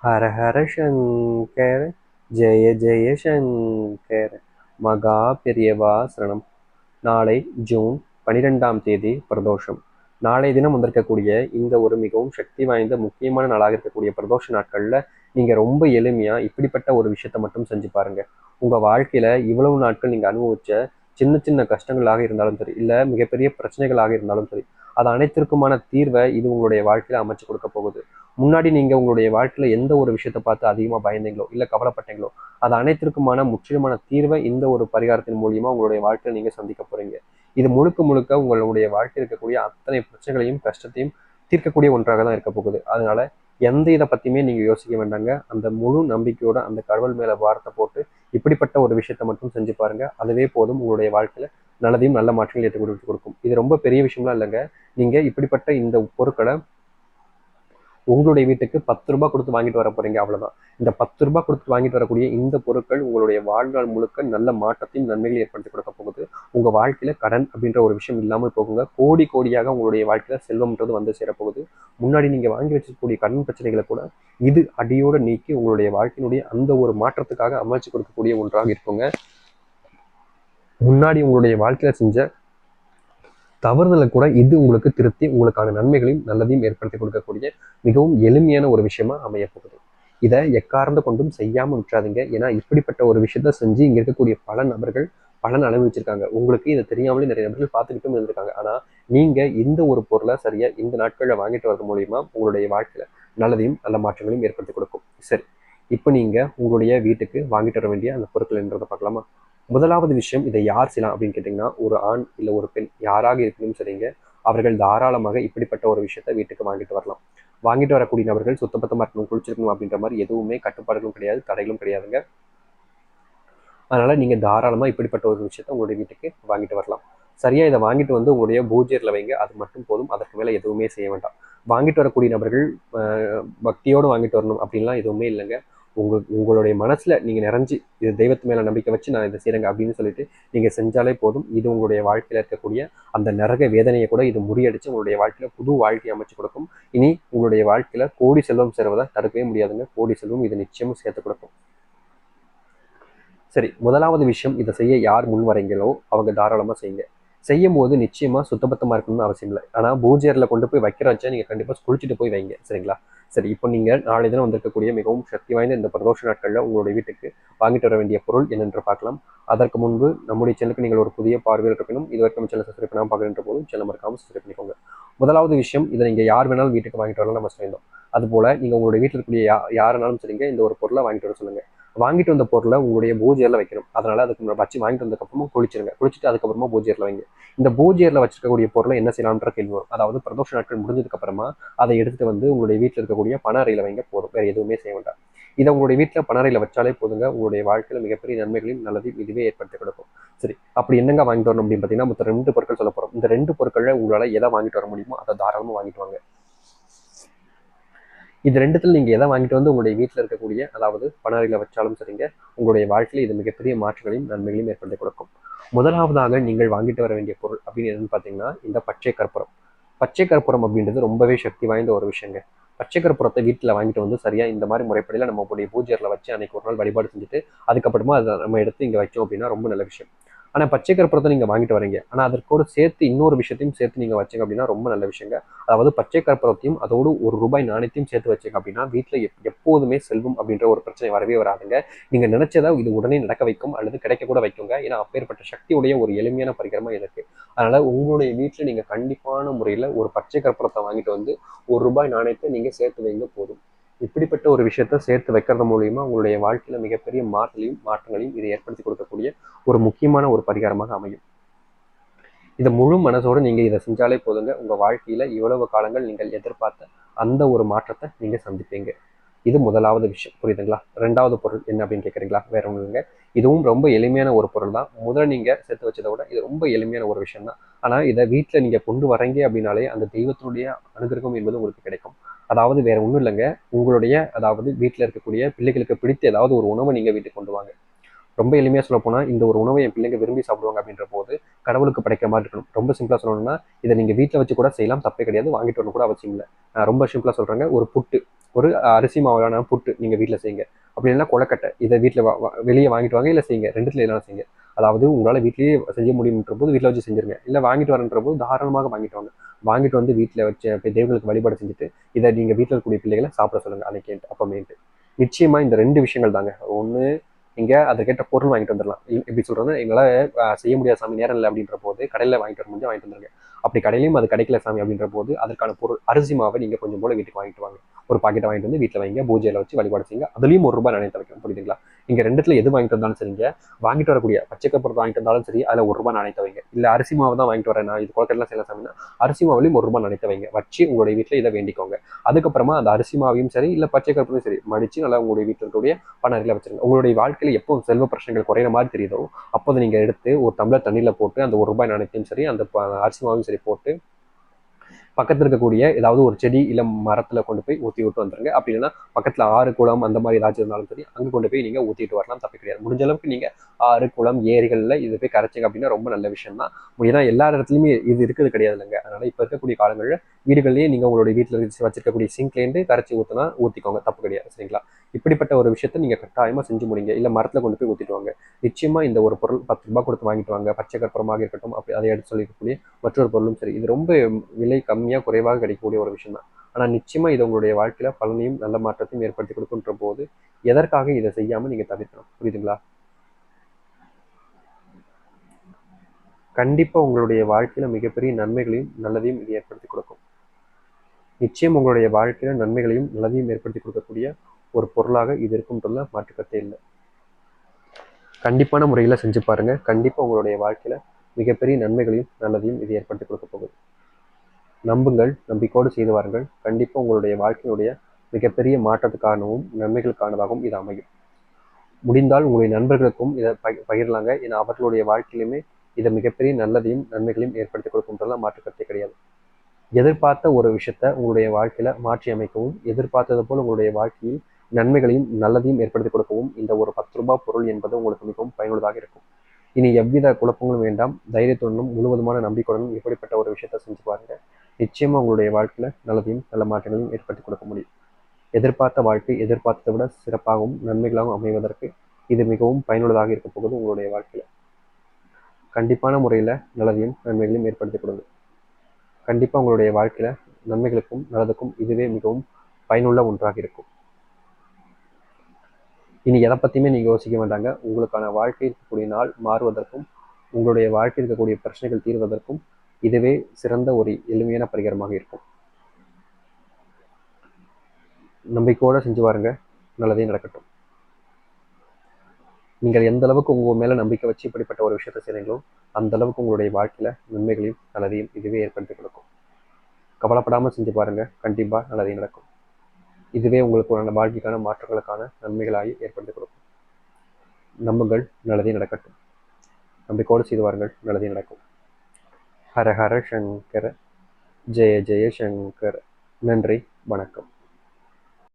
ஹர ஹர சங்கர், ஜெய ஜெய சங்கர், மகா பெரியவா சரணம். நாளை ஜூன் 12ஆம் தேதி பிரதோஷம். நாளை தினம் வந்திருக்கக்கூடிய இந்த ஒரு மிகவும் சக்தி வாய்ந்த முக்கியமான நாளாக இருக்கக்கூடிய பிரதோஷ நாட்கள்ல நீங்க ரொம்ப எளிமையா இப்படிப்பட்ட ஒரு விஷயத்த மட்டும் செஞ்சு பாருங்க. உங்க வாழ்க்கையில இவ்வளவு நாட்கள் நீங்க அனுபவிச்ச சின்ன சின்ன கஷ்டங்களாக இருந்தாலும் சரி, இல்ல மிகப்பெரிய பிரச்சனைகளாக இருந்தாலும் சரி, அது அனைத்திற்குமான தீர்வை இது உங்களுடைய வாழ்க்கையில அமைச்சு கொடுக்க போகுது. முன்னாடி நீங்க உங்களுடைய வாழ்க்கையில எந்த ஒரு விஷயத்தை பார்த்து அதிகமா பயந்தீங்களோ இல்ல கவலைப்பட்டீங்களோ, அது அனைத்திற்குமான முற்றிலுமான தீர்வை இந்த ஒரு பரிகாரத்தின் மூலியமா உங்களுடைய வாழ்க்கையில நீங்க சந்திக்க போறீங்க. இது முழுக்க முழுக்க உங்களுடைய வாழ்க்கையில் இருக்கக்கூடிய அத்தனை பிரச்சனைகளையும் கஷ்டத்தையும் தீர்க்கக்கூடிய ஒன்றாக தான் இருக்க போகுது. அதனால எந்த இதை பத்தியுமே நீங்க யோசிக்க வேண்டாங்க. அந்த முழு நம்பிக்கையோட அந்த கடவுள் மேல வாரத்தை போட்டு இப்படிப்பட்ட ஒரு விஷயத்த மட்டும் செஞ்சு பாருங்க. அதுவே போதும் உங்களுடைய வாழ்க்கையில நல்லதையும் நல்ல மாற்றங்கள் ஏற்படுத்தி கொடுக்கும். இது ரொம்ப பெரிய விஷயம்லாம் இல்லைங்க. நீங்க இப்படிப்பட்ட இந்த பொருட்களை உங்களுடைய வீட்டுக்கு 10 ரூபாய் கொடுத்து வாங்கிட்டு வர போறீங்க, அவ்வளவுதான். இந்த 10 ரூபாய் கொடுத்து வாங்கிட்டு வரக்கூடிய இந்த பொருட்கள் உங்களுடைய வாழ்நாள் முழுக்க நல்ல மாற்றத்தையும் நன்மைகளை ஏற்படுத்தி கொடுக்க போகுது. உங்க வாழ்க்கையில கடன் அப்படின்ற ஒரு விஷயம் இல்லாமல் போகுங்க. கோடி கோடியாக உங்களுடைய வாழ்க்கையில செல்வம்ன்றது வந்து சேரப்போகுது. முன்னாடி நீங்க வாங்கி வச்சிருக்கக்கூடிய கடன் பிரச்சனைகளை கூட இது அடியோட நீக்கி உங்களுடைய வாழ்க்கையினுடைய அந்த ஒரு மாற்றத்துக்காக அமைச்சு கொடுக்கக்கூடிய ஒன்றாக இருக்குங்க. முன்னாடி உங்களுடைய வாழ்க்கையில செஞ்ச தவறுதலை கூட இது உங்களுக்கு திருத்தி உங்களுக்கான நன்மைகளையும் நல்லதையும் ஏற்படுத்தி கொடுக்கக்கூடிய மிகவும் எளிமையான ஒரு விஷயமா அமைய போகுது. இதை எக்காரணத்தை கொண்டும் செய்யாம விட்டுறாதீங்க. ஏன்னா இப்படிப்பட்ட ஒரு விஷயத்த செஞ்சு இங்க இருக்கக்கூடிய பல நபர்கள் பலன் அனுபவிச்சிருக்காங்க. உங்களுக்கு இதை தெரியாமலே நிறைய நபர்கள் பார்த்துக்கிட்டும் இருந்திருக்காங்க. ஆனா நீங்க இந்த ஒரு பொருளை சரியா இந்த நாட்கள்ல வாங்கிட்டு வர்றது மூலியமா உங்களுடைய வாழ்க்கையில நல்லதையும் நல்ல மாற்றங்களையும் ஏற்படுத்தி கொடுக்கும். சரி, இப்போ நீங்க உங்களுடைய வீட்டுக்கு வாங்கிட்டு வர வேண்டிய அந்த பொருட்கள் என்றதை பார்க்கலாமா? முதலாவது விஷயம், இதை யார் செய்யலாம் அப்படின்னு கேட்டிங்கன்னா, ஒரு ஆண் இல்லை ஒரு பெண் யாராக இருக்கணும் சரிங்க, அவர்கள் தாராளமாக இப்படிப்பட்ட ஒரு விஷயத்த வீட்டுக்கு வாங்கிட்டு வரலாம். வாங்கிட்டு வரக்கூடிய நபர்கள் சுத்தபத்தமாக இருக்கணும், குளிச்சிருக்கணும் அப்படின்ற மாதிரி எதுவுமே கட்டுப்பாடுகளும் கிடையாது, தடைகளும் கிடையாதுங்க. அதனால நீங்க தாராளமா இப்படிப்பட்ட ஒரு விஷயத்த உங்களுடைய வீட்டுக்கு வாங்கிட்டு வரலாம். சரியா இதை வாங்கிட்டு வந்து உங்களுடைய பூஜையில் வைங்க, அது மட்டும் போதும். அதற்கு மேல எதுவுமே செய்ய வேண்டாம். வாங்கிட்டு வரக்கூடிய நபர்கள் பக்தியோடு வாங்கிட்டு வரணும் அப்படின்லாம் எதுவுமே இல்லைங்க. உங்களுடைய மனசுல நீங்க நிறைஞ்சு இது தெய்வத்து மேல நம்பிக்கை வச்சு நான் இதை செய்யறேங்க அப்படின்னு சொல்லிட்டு நீங்க செஞ்சாலே போதும். இது உங்களுடைய வாழ்க்கையில இருக்கக்கூடிய அந்த நரக வேதனையை கூட இது முறியடிச்சு உங்களுடைய வாழ்க்கையில புது வாழ்க்கையை அமைச்சு கொடுக்கும். இனி உங்களுடைய வாழ்க்கையில கோடி செல்வம் சேருவதை தடுக்கவே முடியாதுங்க. கோடி செல்வம் இது நிச்சயமும் சேர்த்து கொடுக்கும். சரி, முதலாவது விஷயம், இதை செய்ய யார் முன் வரீங்களோ அவங்க தாராளமா செய்யுங்க. செய்யும் போது நிச்சயமா சுத்தபத்தமா இருக்கணும்னு அவசியம் இல்லை. ஆனா பூஜையர்ல கொண்டு போய் வைக்கிறச்சா நீங்க கண்டிப்பா குளிச்சுட்டு போய் வைங்க, சரிங்களா? சரி, இப்போ நீங்க நாளை தினம் வந்திருக்கக்கூடிய மிகவும் சக்தி வாய்ந்த இந்த பிரதோஷ நாட்கள்ல உங்களுடைய வீட்டுக்கு வாங்கிட்டு வர வேண்டிய பொருள் என்னென்று பார்க்கலாம். அதற்கு முன்பு நம்முடைய சேனலுக்கு நீங்கள் ஒரு புதிய பார்வையில் இருக்கணும். இது வரைக்கும் சேனல் சப்ஸ்கிரைப் பண்ணாமல் பார்க்குற போதும் சேனல் மறக்காம சப்ஸ்கிரைப் பண்ணிக்கோங்க. முதலாவது விஷயம், இதை நீங்க யார் வேணாலும் வீட்டுக்கு வாங்கிட்டு வரலாம் நம்ம சொல்லியிருந்தோம். அதுபோல நீங்க உங்களுடைய வீட்டில் இருக்கக்கூடிய யாருனாலும் சரிங்க, இந்த ஒரு பொருளை வாங்கிட்டு வர சொல்லுங்க. வாங்கிட்டு வந்த பொருளை உங்களுடைய பூஜையில வைக்கணும். அதனால அதுக்கு வச்சு வாங்கிட்டு வந்ததுக்கப்புறமா குளிச்சிருங்க. குளிச்சுட்டு அதுக்கப்புறமா பூஜையில வைங்க. இந்த பூஜையில வச்சிருக்கக்கூடிய பொருளை என்ன செய்யலாம்ன்ற கேள்வி வரும். அதாவது பிரதோஷ நாட்கள் முடிஞ்சதுக்கு அப்புறமா அதை எடுத்துட்டு வந்து உங்களுடைய வீட்டில் இருக்கக்கூடிய பண அறையில வைங்க, போதும். வேற எதுவுமே செய்ய வேண்டாம். இதை உங்களுடைய வீட்டில் பண அறையில வச்சாலே போதுங்க. உங்களுடைய வாழ்க்கையில மிகப்பெரிய நன்மைகளையும் நல்லதையும் இதுவே ஏற்படுத்தி கொடுக்கும். சரி, அப்படி என்னங்க வாங்கிட்டு வரணும் அப்படின்னு பார்த்தீங்கன்னா, மொத்தம் 2 பொருட்கள் சொல்ல போறோம். இந்த 2 பொருட்கள்ல உங்களால எதை வாங்கிட்டு வர முடியுமோ அதை தாராளமா வாங்கிட்டு வாங்க. இது ரெண்டுத்துல நீங்க எதை வாங்கிட்டு வந்து உங்களுடைய வீட்டில் இருக்கக்கூடிய, அதாவது பணறையில வச்சாலும் சரிங்க, உங்களுடைய வாழ்க்கையில இது மிகப்பெரிய மாற்றங்களையும் நன்மைகளையும் ஏற்படுத்தி கொடுக்கும். முதலாவதாக நீங்கள் வாங்கிட்டு வர வேண்டிய பொருள் அப்படின்னு என்னன்னு பார்த்தீங்கன்னா, இந்த பச்சை கற்பூரம். பச்சை கற்பூரம் அப்படின்றது ரொம்பவே சக்தி வாய்ந்த ஒரு விஷயங்க. பச்சை கற்பூரத்தை வீட்டில் வாங்கிட்டு வந்து சரியா இந்த மாதிரி முறைப்படியில் நம்மளுடைய பூஜையில் வச்சு அன்னைக்கு ஒரு நாள் வழிபாடு செஞ்சுட்டு அதுக்கப்புறமா அதை நம்ம எடுத்து இங்கே வச்சோம் அப்படின்னா ரொம்ப நல்ல விஷயம். ஆனால் பச்சை கற்பூரத்தை நீங்கள் வாங்கிட்டு வரீங்க, ஆனால் அதற்கோடு சேர்த்து இன்னொரு விஷயத்தையும் சேர்த்து நீங்கள் வச்சிங்க அப்படின்னா ரொம்ப நல்ல விஷயங்க. அதாவது பச்சை கற்பூரத்தையும் அதோடு ₹1 நாணயத்தையும் சேர்த்து வச்சிங்க அப்படின்னா வீட்டில் எப்போதுமே செல்வம் அப்படின்ற ஒரு பிரச்சனை வரவே வராதுங்க. நீங்கள் நினைச்சதா இது உடனே நடக்க வைக்கும் அல்லது கிடைக்க கூட வைக்குங்க. ஏன்னா அப்பேற்பட்ட சக்தியுடைய ஒரு எளிமையான பரிகாரமாக இருக்கு. அதனால உங்களுடைய வீட்டில் நீங்கள் கண்டிப்பான முறையில் ஒரு பச்சை கற்பூரத்தை வாங்கிட்டு வந்து ₹1 நாணயத்தை நீங்கள் சேர்த்து வைங்க, போதும். இப்படிப்பட்ட ஒரு விஷயத்த சேர்த்து வைக்கிறது மூலியமா உங்களுடைய வாழ்க்கையில மிகப்பெரிய மாற்றங்களையும் இதை ஏற்படுத்தி கொடுக்கக்கூடிய ஒரு முக்கியமான ஒரு பரிகாரமாக அமையும். இதை முழு மனசோடு நீங்க இதை செஞ்சாலே போதுங்க. உங்க வாழ்க்கையில இவ்வளவு காலங்கள் நீங்கள் எதிர்பார்த்த அந்த ஒரு மாற்றத்தை நீங்க சந்திப்பீங்க. இது முதலாவது விஷயம், புரியுதுங்களா? 2வது பொருள் என்ன அப்படின்னு கேட்குறீங்களா? வேற ஒன்றும் இல்லைங்க. இதுவும் ரொம்ப எளிமையான ஒரு பொருள் தான். முதல்ல நீங்க சேர்த்து வச்சதை விட இது ரொம்ப எளிமையான ஒரு விஷயம் தான். ஆனா இதை வீட்டில் நீங்க கொண்டு வரீங்க அப்படின்னாலே அந்த தெய்வத்தினுடைய அனுகிரகம் என்பது உங்களுக்கு கிடைக்கும். அதாவது வேற ஒன்றும் இல்லைங்க. உங்களுடைய அதாவது வீட்டில் இருக்கக்கூடிய பிள்ளைகளுக்கு பிடித்த ஏதாவது ஒரு உணவை நீங்க வீட்டுக்கு கொண்டு வாங்க. ரொம்ப எளிமையாக சொல்ல போனால், இந்த ஒரு உணவை என் பிள்ளைங்க விரும்பி சாப்பிடுவாங்க அப்படின்ற போது கடவுளுக்கு படைக்கிற மாதிரி இருக்கணும். ரொம்ப சிம்பிளாக சொல்லணும்னா, இதை நீங்கள் வீட்டில் வச்சு கூட செய்யலாம், தப்பே கிடையாது. வாங்கிட்டு வரணும் கூட அவசியம் இல்லை. ரொம்ப சிம்பிளாக சொல்கிறேங்க. ஒரு புட்டு, ஒரு அரிசி மாவுலான புட்டு நீங்கள் வீட்டில் செய்யுங்க. அப்படி இல்லைன்னா கொழக்கட்டை, இதை வீட்டில் வெளியே வாங்கிட்டு வாங்க, இல்லை செய்யுங்க. ரெண்டுத்துல எல்லாம் செய்யுங்க. அதாவது உங்களால் வீட்லேயே செய்ய முடியுன்ற போது வீட்டில் வச்சு செஞ்சுருங்க. இல்லை வாங்கிட்டு வரன்ற போது தாராளமாக வாங்கிட்டு வாங்க. வாங்கிட்டு வந்து வீட்டில் வச்சு தெய்வங்களுக்கு வழிபாடு செஞ்சுட்டு இதை நீங்கள் வீட்டில் இருக்கக்கூடிய பிள்ளைகளை சாப்பிட சொல்லுங்கள் அன்னைக்கேன்ட்டு அப்பமேன்ட்டு. நிச்சயமாக இந்த 2 விஷயங்கள் தாங்க. ஒன்று, நீங்கள் அதுக்கேற்ற பொருள் வாங்கிட்டு வந்துடலாம். எப்படி சொல்கிறது, எங்களால் செய்ய முடியாத சாமி, நேரம் இல்லை அப்படின்ற போது கடையில் வாங்கிட்டு வர முடிஞ்சு வாங்கிட்டு வந்துருங்க. அப்படி கடையிலையும் அது கிடைக்கல சாமி அப்படின்ற போது அதற்கான பொருள் அரிசி மாவை நீங்கள் கொஞ்சம் போல வீட்டுக்கு வாங்கிட்டு வாங்க. ஒரு பாக்கெட்டை வாங்கிட்டு வந்து வீட்டில் வைங்க, பூஜையில் வச்சு வழிபாடு செய்யுங்க. அதுலேயும் ₹1 நாணயத்தை வைக்கணும். புரியுதுங்களா? இங்கே ரெண்டுத்துல எது வாங்கிட்டு வந்தாலும் சரிங்க, வாங்கிட்டு வரக்கூடிய பச்சை கற்பூரத்தை வாங்கிட்டு வந்தாலும் சரி, அதில் ₹1 நாணயத்தை வைங்க. இல்லை அரிசி மாவு தான் வாங்கிட்டு வரேன், நான் இது கொழக்கட்டெல்லாம் செய்யலாம் சாமின்னா அரிசி மாவுலையும் ₹1 நாணயத்தை வைங்க. வச்சு உங்களுடைய வீட்டில் இதை வேண்டிக்கோங்க. அதுக்கப்புறமா அந்த அரிசி மாவையும் சரி, இல்லை பச்சை கற்பூரையும் சரி மடிச்சு நல்லா உங்களுடைய வீட்டில் இருக்கக்கூடிய பணம் வச்சிருங்க. உங்களுடைய வாழ்க்கையில் எப்போ செல்வ பிரச்சனைகள் குறையிற மாதிரி தெரியுதோ அப்போதை நீங்கள் எடுத்து ஒரு டம்ளர் தண்ணியில் போட்டு அந்த ₹1 நாணயத்தையும் சரி, அந்த அரிசி மாவையும் சரி போட்டு பக்கத்தில் இருக்கக்கூடிய ஏதாவது ஒரு செடி இல்லை மரத்தில் கொண்டு போய் ஊற்றி விட்டு வந்துருங்க. அப்படி இல்லைன்னா பக்கத்தில் ஆறு, குளம் அந்த மாதிரி ஏதாச்சும் இருந்தாலும் சரி, அங்கே கொண்டு போய் நீங்கள் ஊற்றிட்டு வரலாம், தப்பு கிடையாது. முடிஞ்ச அளவுக்கு நீங்கள் ஆறு, குளம், ஏரிகளில் இது போய் கரைச்சிங்க அப்படின்னா ரொம்ப நல்ல விஷயம் தான். ஏன்னா எல்லா இடத்துலையுமே இது இருக்கிறது கிடையாது இல்லைங்க. அதனால் இப்போ இருக்கக்கூடிய காலங்களில் வீடுகள்லேயே நீங்கள் உங்களுடைய வீட்டில் வச்சிருக்கக்கூடிய சிங்க்லேருந்து கரைச்சி ஊற்றினா ஊற்றிக்கோங்க, தப்பு கிடையாது. சரிங்களா? இப்படிப்பட்ட ஒரு விஷயத்த நீங்கள் கட்டாயமாக செஞ்சு முடிங்க. இல்லை மரத்தில் கொண்டு போய் ஊற்றிட்டு வாங்க. நிச்சயமாக இந்த ஒரு பொருள் ₹10 கொடுத்து வாங்கிட்டு வாங்க. பச்சை கற்பூரமாக இருக்கட்டும், அப்படி அதை எடுத்து சொல்லிக்கக்கூடிய மற்றொரு பொருளும் சரி, இது ரொம்ப விலை கம்மியாக குறைவாக கிடைக்கக்கூடிய ஒரு விஷயம் தான். ஆனால் நிச்சயமாக இது உங்களுடைய வாழ்க்கையில் பலனையும் நல்ல மாற்றத்தையும் ஏற்படுத்தி கொடுக்குன்ற போது எதற்காக இதை செய்யாமல் நீங்கள் தவிர்க்கணும். புரியுதுங்களா? கண்டிப்பாக உங்களுடைய வாழ்க்கையில் மிகப்பெரிய நன்மைகளையும் நல்லதையும் இது ஏற்படுத்தி கொடுக்கும். நிச்சயம் உங்களுடைய வாழ்க்கையில் நன்மைகளையும் நல்லதையும் ஏற்படுத்தி கொடுக்கக்கூடிய ஒரு பொருளாக இது இருக்கும்ன்றதுல மாற்றுக்கத்தே இல்லை. கண்டிப்பான முறையில் செஞ்சு பாருங்க. கண்டிப்பாக உங்களுடைய வாழ்க்கையில் மிகப்பெரிய நன்மைகளையும் நல்லதையும் இது ஏற்படுத்தி கொடுக்க போகுது. நம்புங்கள், நம்பிக்கையோடு செய்து வாருங்கள். கண்டிப்பாக உங்களுடைய வாழ்க்கையினுடைய மிகப்பெரிய மாற்றத்துக்கானவும் நன்மைகளுக்கானதாகவும் இது அமையும். முடிந்தால் உங்களுடைய நண்பர்களுக்கும் இதை பகிரலாங்க. ஏன்னா அவர்களுடைய வாழ்க்கையிலுமே இதை மிகப்பெரிய நல்லதையும் நன்மைகளையும் ஏற்படுத்தி கொடுக்கும்ன்றதுலாம் மாற்றுக்கருத்தே கிடையாது. எதிர்பார்த்த ஒரு விஷயத்த உங்களுடைய வாழ்க்கையில மாற்றி அமைக்கவும், எதிர்பார்த்தது போல் உங்களுடைய வாழ்க்கையில் நன்மைகளையும் நல்லதையும் ஏற்படுத்தி கொடுக்கவும் இந்த ஒரு ₹10 பொருள் என்பது உங்களுக்கு மிகவும் பயனுள்ளதாக இருக்கும். இனி எவ்வித குழப்பங்களும் வேண்டாம். தைரியத்துடனும் முழுவதுமான நம்பிக்கையுடனும் இப்படிப்பட்ட ஒரு விஷயத்த செஞ்சு பாருங்க. நிச்சயமா உங்களுடைய வாழ்க்கையில நல்லதையும் நல்ல மாற்றங்களையும் ஏற்படுத்தி கொடுக்க முடியும். எதிர்பார்த்த வாழ்க்கை எதிர்பார்த்ததை விட சிறப்பாகவும் நன்மைகளாகவும் அமைவதற்கு இது மிகவும் பயனுள்ளதாக இருக்க போகுது உங்களுடைய வாழ்க்கையில. கண்டிப்பான முறையில் நல்லதையும் நன்மைகளையும் ஏற்படுத்தி கொடுங்க. கண்டிப்பாக உங்களுடைய வாழ்க்கையில நன்மைகளுக்கும் நல்லதுக்கும் இதுவே மிகவும் பயனுள்ள ஒன்றாக இருக்கும். இனி எதை பற்றியுமே நீங்கள் யோசிக்க வேண்டாங்க. உங்களுக்கான வாழ்க்கை இருக்கக்கூடிய நாள் மாறுவதற்கும் உங்களுடைய வாழ்க்கை இருக்கக்கூடிய பிரச்சனைகள் தீர்வதற்கும் இதுவே சிறந்த ஒரு எளிமையான பரிகாரமாக இருக்கும். நம்பிக்கையோடு செஞ்சு பாருங்க, நல்லதே நடக்கட்டும். நீங்கள் எந்த அளவுக்கு உங்கள் மேலே நம்பிக்கை வச்சு இப்படிப்பட்ட ஒரு விஷயத்தை செய்கிறீங்களோ அந்த அளவுக்கு உங்களுடைய வாழ்க்கையில் நன்மைகளையும் நல்லதையும் இதுவே ஏற்படுத்தி கொடுக்கும். கவலைப்படாமல் செஞ்சு பாருங்க, கண்டிப்பாக நல்லதே நடக்கும். இதுவே உங்களுக்கு வாழ்க்கைக்கான மாற்றங்களுக்கான நன்மைகளாகி ஏற்படுத்தி கொடுக்கும். நம்புங்கள், நல்லதே நடக்கட்டும். நம்பிக்கையோடு செய்து வாருங்கள், நல்லதே நடக்கும். ஹர ஹர சங்கர, ஜெய ஜெய சங்கர. நன்றி, வணக்கம்.